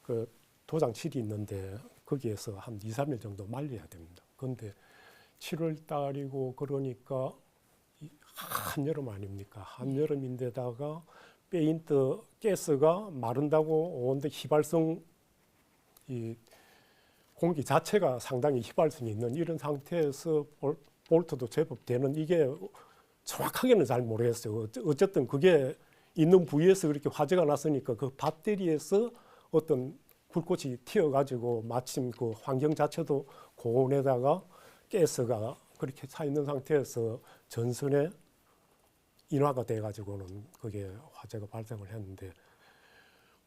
그 도장칠이 있는데 거기에서 한 2, 3일 정도 말려야 됩니다. 그런데 7월 달이고 그러니까 한여름 아닙니까? 한여름인데다가 페인트 가스가 마른다고 온데 휘발성 이 공기 자체가 상당히 휘발성이 있는 이런 상태에서 볼트도 제법 되는 이게 정확하게는 잘 모르겠어요. 어쨌든 그게 있는 부위에서 그렇게 화재가 났으니까 그 배터리에서 어떤 불꽃이 튀어가지고 마침 그 환경 자체도 고온에다가 가스가 그렇게 차 있는 상태에서 전선에 인화가 돼가지고는 그게 화재가 발생을 했는데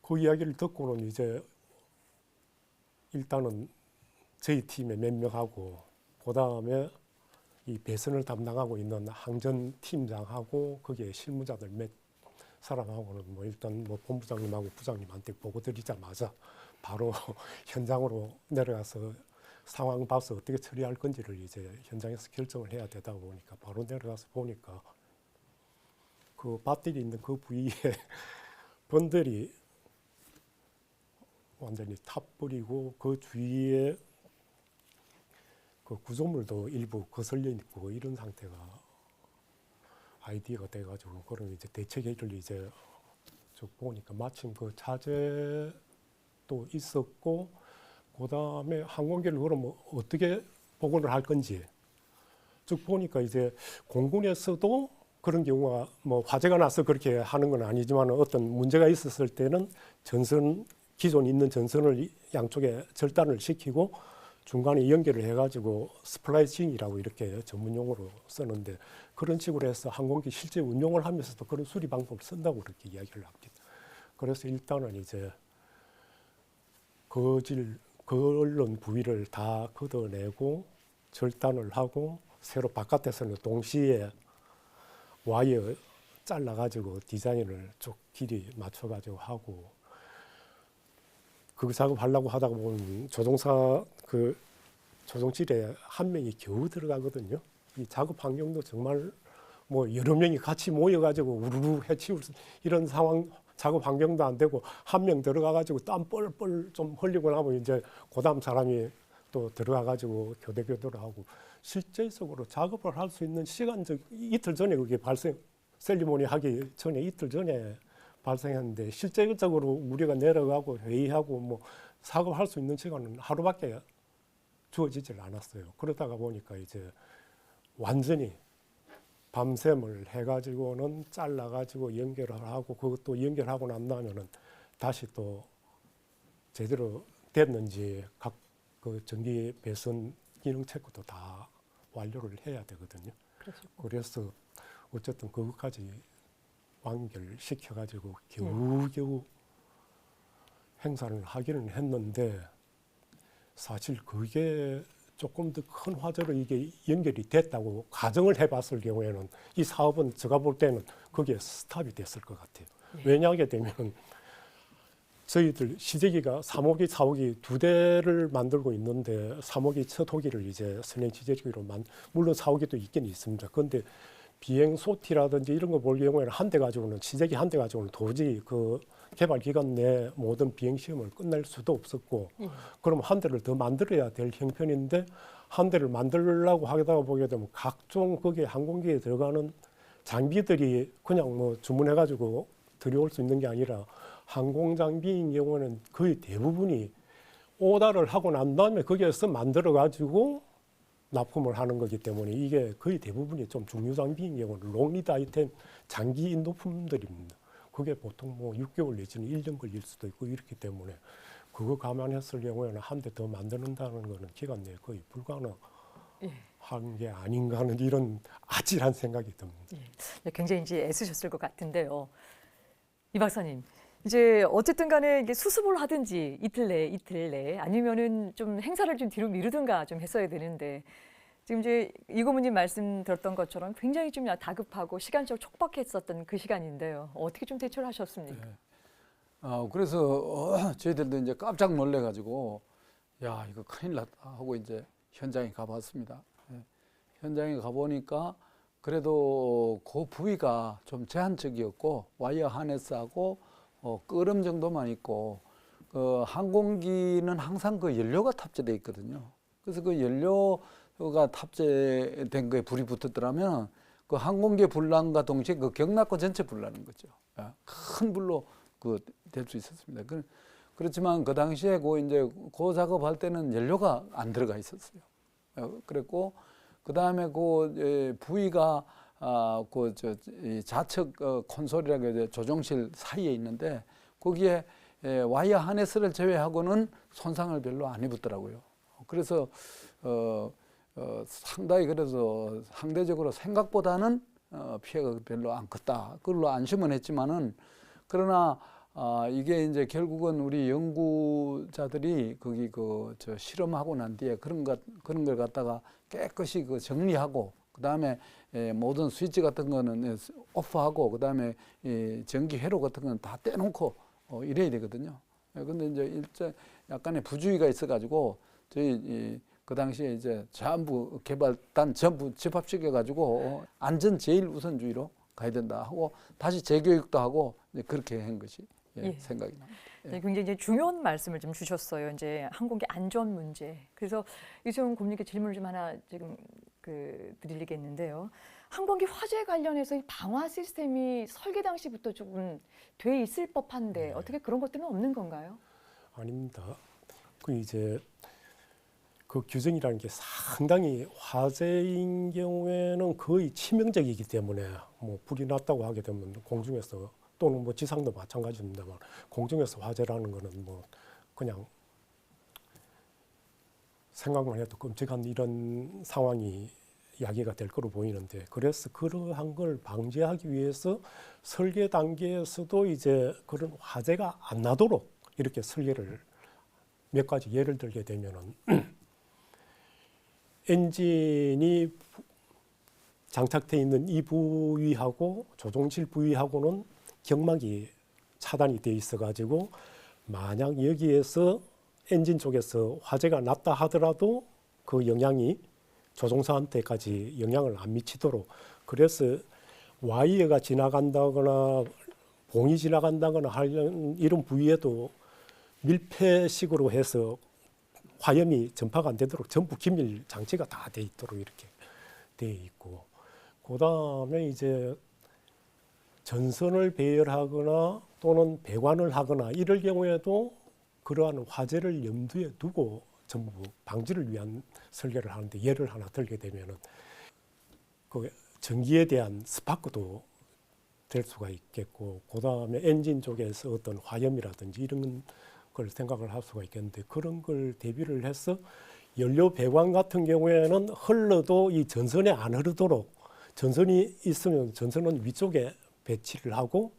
그 이야기를 듣고는 이제 일단은 저희 팀의 몇 명하고 그 다음에 이 배선을 담당하고 있는 항전 팀장하고 거기에 실무자들 몇 사람하고는 뭐 일단 뭐 본부장님하고 부장님한테 보고 드리자마자 바로 현장으로 내려가서 상황 봐서 어떻게 처리할 건지를 이제 현장에서 결정을 해야 되다 보니까 바로 내려가서 보니까 그 배터리 있는 그 부위에 번들이 완전히 타버리고 그 주위에 그 구조물도 일부 거슬려 있고 이런 상태가 아이디어가 돼가지고 그런 이제 대책회의를 이제 쭉 보니까 마침 그 자재도 있었고 그 다음에 항공기를 그러면 어떻게 복원을 할 건지 쭉 보니까 이제 공군에서도 그런 경우가 뭐 화재가 나서 그렇게 하는 건 아니지만 어떤 문제가 있었을 때는 전선 기존 있는 전선을 양쪽에 절단을 시키고 중간에 연결을 해가지고 스플라이싱이라고 이렇게 전문 용어로 쓰는데 그런 식으로 해서 항공기 실제 운용을 하면서도 그런 수리 방법을 쓴다고 그렇게 이야기를 합니다. 그래서 일단은 이제 거른 부위를 다 걷어내고 절단을 하고 새로 바깥에서는 동시에 와이어 잘라가지고 디자인을 쭉 길이 맞춰가지고 하고 그 작업하려고 하다가 보면 조종사 그 조종실에 한 명이 겨우 들어가거든요. 이 작업 환경도 정말 뭐 여러 명이 같이 모여가지고 우르르 해치울 이런 상황 작업 환경도 안 되고 한 명 들어가가지고 땀 뻘뻘 좀 흘리고 나면 이제 그다음 사람이 또 들어가가지고 교대교대를 하고 실제적으로 작업을 할 수 있는 시간적 이틀 전에 그게 셀리모니 하기 전에 이틀 전에 발생했는데 실제적으로 우리가 내려가고 회의하고 뭐 작업할 수 있는 시간은 하루밖에 주어지질 않았어요. 그러다가 보니까 이제 완전히 밤샘을 해가지고는 잘라가지고 연결을 하고 그것도 연결하고 난 다음에는 다시 또 제대로 됐는지 각 그 전기 배선 기능 체크도 다 완료를 해야 되거든요. 그래서 어쨌든 그것까지 완결시켜가지고 겨우겨우 행사를 하기는 했는데 사실 그게 조금 더 큰 화재로 이게 연결이 됐다고 가정을 해봤을 경우에는 이 사업은 제가 볼 때는 거기에 스탑이 됐을 것 같아요. 왜냐하게 되면 저희들 시제기가 3호기, 4호기 두 대를 만들고 있는데 3호기 첫 호기를 이제 선행 시제기로 물론 4호기도 있긴 있습니다. 그런데 비행 소티라든지 이런 거 볼 경우에는 한 대 가지고는 시제기 한 대 가지고는 도저히 그 개발 기간 내 모든 비행 시험을 끝낼 수도 없었고 그럼 한 대를 더 만들어야 될 형편인데 한 대를 만들려고 하다가 보게 되면 각종 거기에 항공기에 들어가는 장비들이 그냥 뭐 주문해가지고 들여올 수 있는 게 아니라 항공 장비인 경우는 거의 대부분이 오다를 하고 난 다음에 거기에서 만들어가지고 납품을 하는 거기 때문에 이게 거의 대부분이 좀 중요 장비인 경우는 롱리드 아이템 장기 인도품들입니다. 그게 보통 뭐 6개월 내지는 1년 걸릴 수도 있고 이렇기 때문에 그거 감안했을 경우에는 한 대 더 만드는다는 거는 기간 내에 거의 불가능한 게 아닌가 하는 이런 아찔한 생각이 듭니다.
굉장히 이제 애쓰셨을 것 같은데요. 이 박사님, 이제 어쨌든 간에 이게 수습을 하든지 이틀 내에 아니면은 좀 행사를 좀 뒤로 미루든가 좀 했어야 되는데 지금 이제 이 고모님 말씀 들었던 것처럼 굉장히 좀 다급하고 시간적으로 촉박했었던 그 시간인데요. 어떻게 좀 대처를 하셨습니까?
그래서 저희들도 이제 깜짝 놀래가지고 야 이거 큰일 났다 하고 이제 현장에 가봤습니다. 현장에 가보니까 그래도 그 부위가 좀 제한적이었고 와이어 하네스하고 끄름 정도만 있고 항공기는 항상 그 연료가 탑재되어 있거든요. 그래서 그 연료가 탑재된 거에 불이 붙었더라면 그 항공기의 불난과 동시에 그 경납고 전체 불나는 거죠. 큰 불로 그 될 수 있었습니다. 그렇지만 그 당시에 그 작업할 때는 연료가 안 들어가 있었어요. 그랬고 그 다음에 그 부위가 이 좌측 콘솔이라고 해서 조종실 사이에 있는데 거기에 와이어 하네스를 제외하고는 손상을 별로 안 입었더라고요. 그래서 상당히 그래서 상대적으로 생각보다는 피해가 별로 안 컸다. 그걸로 안심은 했지만은 그러나 이게 이제 결국은 우리 연구자들이 거기 실험하고 난 뒤에 그런 걸 갖다가 깨끗이 정리하고 그다음에 모든 스위치 같은 거는 오프하고 그다음에 전기 회로 같은 거는 다 떼놓고 이래야 되거든요. 근데 이제 약간의 부주의가 있어가지고 저희 그 당시에 이제 전부 개발단 전부 집합시켜가지고 안전 제일 우선주의로 가야 된다 하고 다시 재교육도 하고 이제 그렇게 한 것이 생각이 납니다.
네, 굉장히 이제 중요한 말씀을 좀 주셨어요. 이제 항공기 안전 문제. 그래서 이승훈 고문님께 질문을 좀 하나 지금 드리겠는데요. 항공기 화재 관련해서 이 방화 시스템이 설계 당시부터 조금 돼 있을 법한데 어떻게 그런 것들은 없는 건가요?
아닙니다. 그 규정이라는 게 상당히 화재인 경우에는 거의 치명적이기 때문에 뭐 불이 났다고 하게 되면 공중에서 또는 뭐 지상도 마찬가지입니다만 공중에서 화재라는 거는 뭐 그냥 생각만 해도 끔찍한 이런 상황이 야기가 될 거로 보이는데 그래서 그러한 걸 방지하기 위해서 설계 단계에서도 이제 그런 화재가 안 나도록 이렇게 설계를 몇 가지 예를 들게 되면은 엔진이 장착되어 있는 이 부위하고 조종실 부위하고는 경막이 차단이 되어 있어 가지고 만약 여기에서 엔진 쪽에서 화재가 났다 하더라도 그 영향이 조종사한테까지 영향을 안 미치도록 그래서 와이어가 지나간다거나 봉이 지나간다거나 하는 이런 부위에도 밀폐식으로 해서 화염이 전파가 안 되도록 전부 기밀 장치가 다 돼 있도록 이렇게 돼 있고 그다음에 이제 전선을 배열하거나 또는 배관을 하거나 이럴 경우에도 그러한 화재를 염두에 두고 전부 방지를 위한 설계를 하는데 예를 하나 들게 되면은 그 전기에 대한 스파크도 될 수가 있겠고 그다음에 엔진 쪽에서 어떤 화염이라든지 이런 걸 생각을 할 수가 있겠는데 그런 걸 대비를 해서 연료 배관 같은 경우에는 흘러도 이 전선에 안 흐르도록 전선이 있으면 전선은 위쪽에 배치를 하고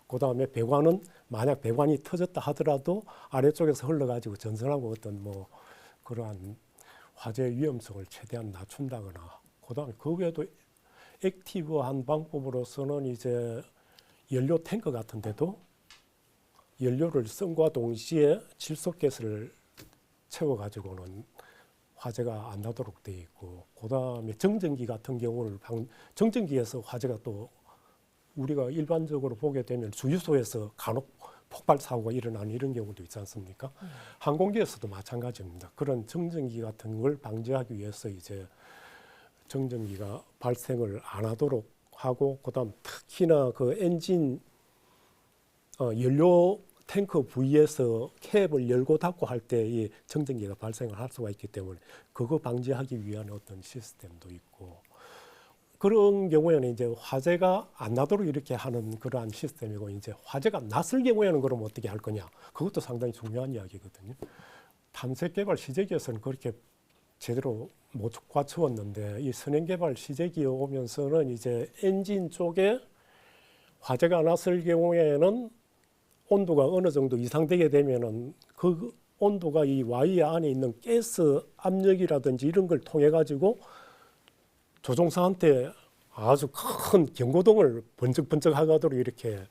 그다음에 배관은 만약 배관이 터졌다 하더라도 아래쪽에서 흘러가지고 전선하고 어떤 뭐 그러한 화재 위험성을 최대한 낮춘다거나 그다음에 그 외에도 액티브한 방법으로서는 이제 연료 탱크 같은 데도 연료를 씀과 동시에 질소가스를 채워가지고는 화재가 안 나도록 돼 있고 그다음에 정전기 같은 경우는 정전기에서 화재가 또 우리가 일반적으로 보게 되면 주유소에서 간혹 폭발 사고가 일어나는 이런 경우도 있지 않습니까? 항공기에서도 마찬가지입니다. 그런 정전기 같은 걸 방지하기 위해서 이제 정전기가 발생을 안 하도록 하고 그다음 특히나 그 엔진 연료 탱크 부위에서 캡을 열고 닫고 할 때 이 정전기가 발생을 할 수가 있기 때문에 그거 방지하기 위한 어떤 시스템도 있고 그런 경우에는 이제 화재가 안 나도록 이렇게 하는 그러한 시스템이고 이제 화재가 났을 경우에는 그럼 어떻게 할 거냐 그것도 상당히 중요한 이야기거든요. 탐색 개발 시제기에서는 그렇게 제대로 못 갖추었는데 이 선행 개발 시제기에 오면서는 이제 엔진 쪽에 화재가 났을 경우에는 온도가 어느 정도 이상되게 되면은 그 온도가 이 와이어 안에 있는 가스 압력이라든지 이런 걸 통해 가지고 조종사한테 아주 큰 경고등을 번쩍번쩍 하도록 이렇게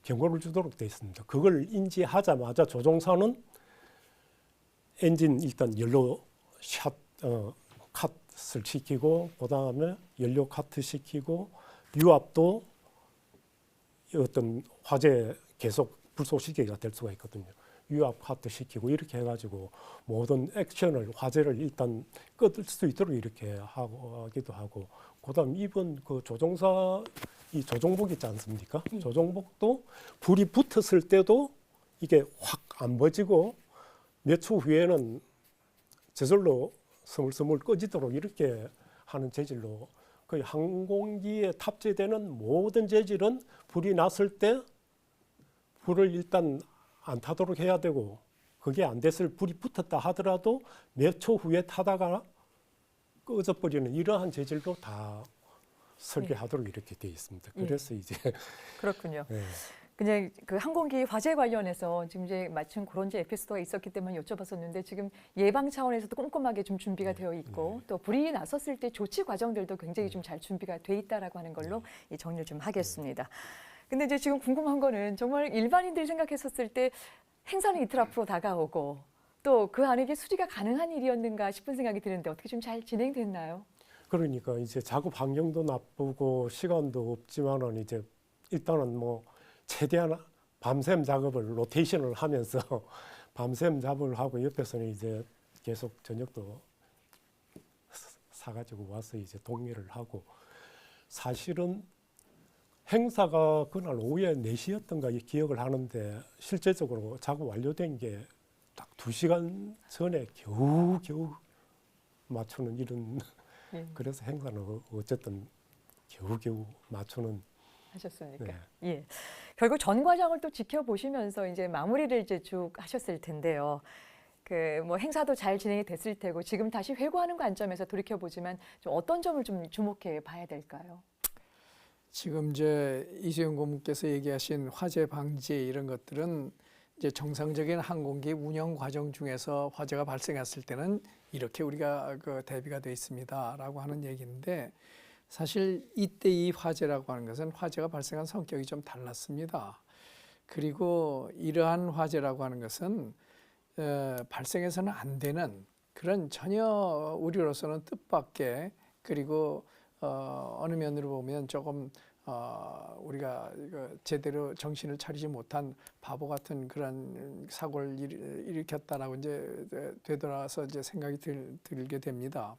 경고를 주도록 되어 있습니다. 그걸 인지하자마자 조종사는 엔진 일단 연료 컷을 시키고 그다음에 연료 카트 시키고 유압도 어떤 화재 계속 불쏘시개가 될 수가 있거든요. 유압 카트 시키고 이렇게 해가지고 모든 액션을 화재를 일단 끊을 수 있도록 이렇게 하기도 하고, 그다음 이번 그 조종사 이 조종복 있지 않습니까? 조종복도 불이 붙었을 때도 이게 확 안 번지고 몇 초 후에는 저절로 스물스물 꺼지도록 이렇게 하는 재질로, 거의 항공기에 탑재되는 모든 재질은 불이 났을 때 불을 일단 안 타도록 해야 되고, 그게 안 됐을 불이 붙었다 하더라도 몇 초 후에 타다가 꺼져버리는 이러한 재질로 다 설계하도록 이렇게 되어 있습니다. 그래서 이제
그렇군요.
네.
그냥 그 항공기 화재 관련해서 지금 이제 마침 그런 에피소드가 있었기 때문에 여쭤봤었는데, 지금 예방 차원에서도 꼼꼼하게 좀 준비가 되어 있고, 또 불이 났었을 때 조치 과정들도 굉장히 좀 잘 준비가 돼 있다라고 하는 걸로 이 정리를 좀 하겠습니다. 근데 이제 지금 궁금한 거는, 정말 일반인들이 생각했었을 때 행사는 이틀 앞으로 다가오고 또 그 안에 이게 수리가 가능한 일이었는가 싶은 생각이 드는데, 어떻게 좀 잘 진행됐나요?
그러니까 이제 작업 환경도 나쁘고 시간도 없지만은 이제 일단은 뭐 최대한 밤샘 작업을 로테이션을 하면서 밤샘 작업을 하고, 옆에서는 이제 계속 저녁도 사가지고 와서 이제 동의를 하고, 사실은 행사가 그날 오후에 4시였던가 기억을 하는데, 실제적으로 작업 완료된 게 딱 2시간 전에 겨우 맞추는 이런 그래서 행사는 어쨌든 겨우 맞추는
하셨습니까?
네.
예. 결국 전 과정을 또 지켜보시면서 이제 마무리를 이제 쭉 하셨을 텐데요. 그 뭐 행사도 잘 진행이 됐을 테고, 지금 다시 회고하는 관점에서 돌이켜 보지만 좀 어떤 점을 좀 주목해 봐야 될까요?
지금 이제 이수영 고문께서 얘기하신 화재 방지 이런 것들은 이제 정상적인 항공기 운영 과정 중에서 화재가 발생했을 때는 이렇게 우리가 그 대비가 돼 있습니다라고 하는 얘기인데, 사실 이때 이 화재라고 하는 것은 화재가 발생한 성격이 좀 달랐습니다. 그리고 이러한 화재라고 하는 것은 발생해서는 안 되는 그런 전혀 우리로서는 뜻밖의, 그리고 어느 면으로 보면 조금 우리가 제대로 정신을 차리지 못한 바보 같은 그런 사고를 일으켰다라고 이제 되돌아서 이제 생각이 들게 됩니다.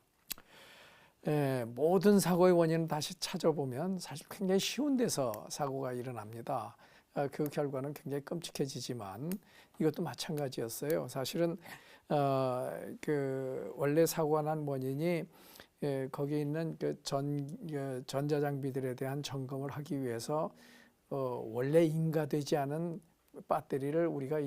모든 사고의 원인을 다시 찾아보면 사실 굉장히 쉬운 데서 사고가 일어납니다. 그 결과는 굉장히 끔찍해지지만 이것도 마찬가지였어요. 사실은 그 원래 사고가 난 원인이 거기에 있는 그 전자장비들에 대한 점검을 하기 위해서 원래 인가되지 않은 배터리를 우리가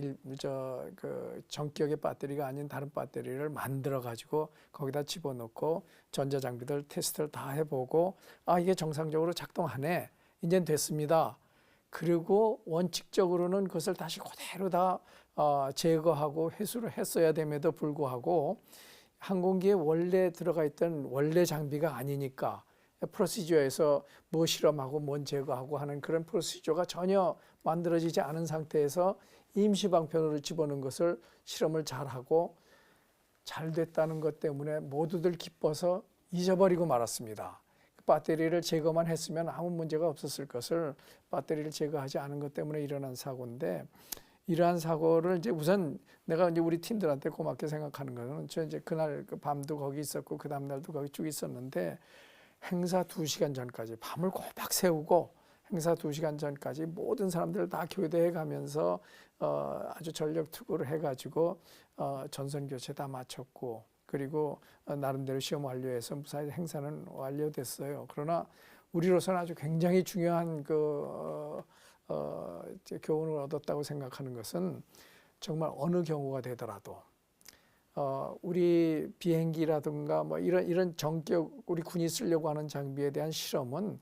그 전격의 배터리가 아닌 다른 배터리를 만들어 가지고 거기다 집어넣고 전자장비들 테스트를 다 해보고, 아 이게 정상적으로 작동하네, 이젠 됐습니다. 그리고 원칙적으로는 그것을 다시 그대로 다 제거하고 회수를 했어야 됨에도 불구하고 항공기에 원래 들어가 있던 원래 장비가 아니니까 프로시저에서 뭐 실험하고 뭔 제거하고 하는 그런 프로시저가 전혀 만들어지지 않은 상태에서 임시 방편으로 집어넣은 것을 실험을 잘하고 잘 됐다는 것 때문에 모두들 기뻐서 잊어버리고 말았습니다. 배터리를 제거만 했으면 아무 문제가 없었을 것을 배터리를 제거하지 않은 것 때문에 일어난 사고인데, 이러한 사고를 이제 우선 내가 이제 우리 팀들한테 고맙게 생각하는 거는, 저 이제 그날 그 밤도 거기 있었고 그 다음 날도 거기 쭉 있었는데, 행사 2시간 전까지 밤을 꼬박 세우고 행사 2시간 전까지 모든 사람들을 다 교대해 가면서 아주 전력 투구를 해가지고 전선 교체 다 마쳤고, 그리고 나름대로 시험 완료해서 무사히 행사는 완료됐어요. 그러나 우리로서는 아주 굉장히 중요한 교훈을 얻었다고 생각하는 것은, 정말 어느 경우가 되더라도 우리 비행기라든가 뭐 이런 전격 우리 군이 쓰려고 하는 장비에 대한 실험은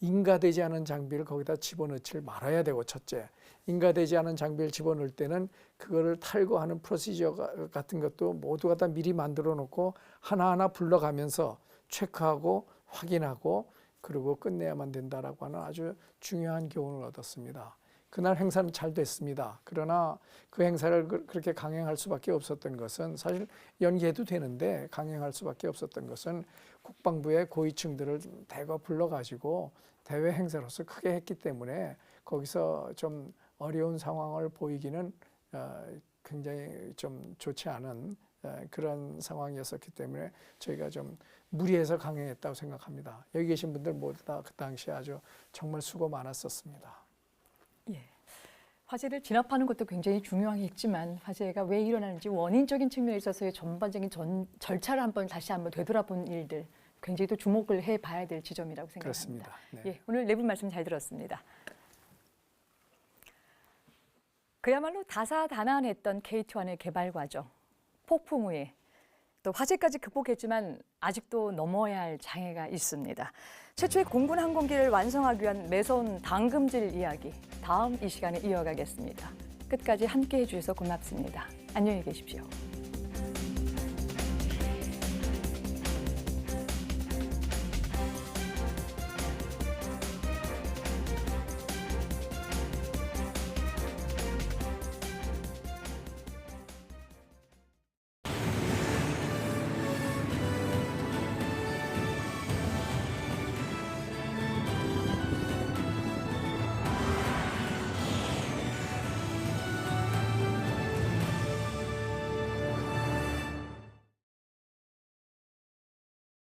인가되지 않은 장비를 거기다 집어넣지 말아야 되고, 첫째, 인가되지 않은 장비를 집어넣을 때는 그거를 탈거하는 프로시저 같은 것도 모두가 다 미리 만들어 놓고 하나하나 불러가면서 체크하고 확인하고 그리고 끝내야만 된다라고 하는 아주 중요한 교훈을 얻었습니다. 그날 행사는 잘 됐습니다. 그러나 그 행사를 그렇게 강행할 수밖에 없었던 것은, 사실 연기해도 되는데 강행할 수밖에 없었던 것은 국방부의 고위층들을 대거 불러가지고 대외 행사로서 크게 했기 때문에 거기서 좀 어려운 상황을 보이기는 굉장히 좀 좋지 않은 그런 상황이었었기 때문에 저희가 좀 무리해서 강행했다고 생각합니다. 여기 계신 분들 모두 다 그 당시에 아주 정말 수고 많았었습니다.
예. 화재를 진압하는 것도 굉장히 중요하겠지만 화재가 왜 일어나는지 원인적인 측면에 있어서의 전반적인 절차를 다시 한번 되돌아본 일들 굉장히 또 주목을 해봐야 될 지점이라고 생각합니다.
그렇습니다. 네.
예, 오늘 네 분 말씀 잘 들었습니다. 그야말로 다사다난했던 KT1의 개발 과정, 폭풍 후에 또 화재까지 극복했지만 아직도 넘어야 할 장애가 있습니다. 최초의 공군 항공기를 완성하기 위한 매서운 당금질 이야기, 다음 이 시간에 이어가겠습니다. 끝까지 함께해 주셔서 고맙습니다. 안녕히 계십시오.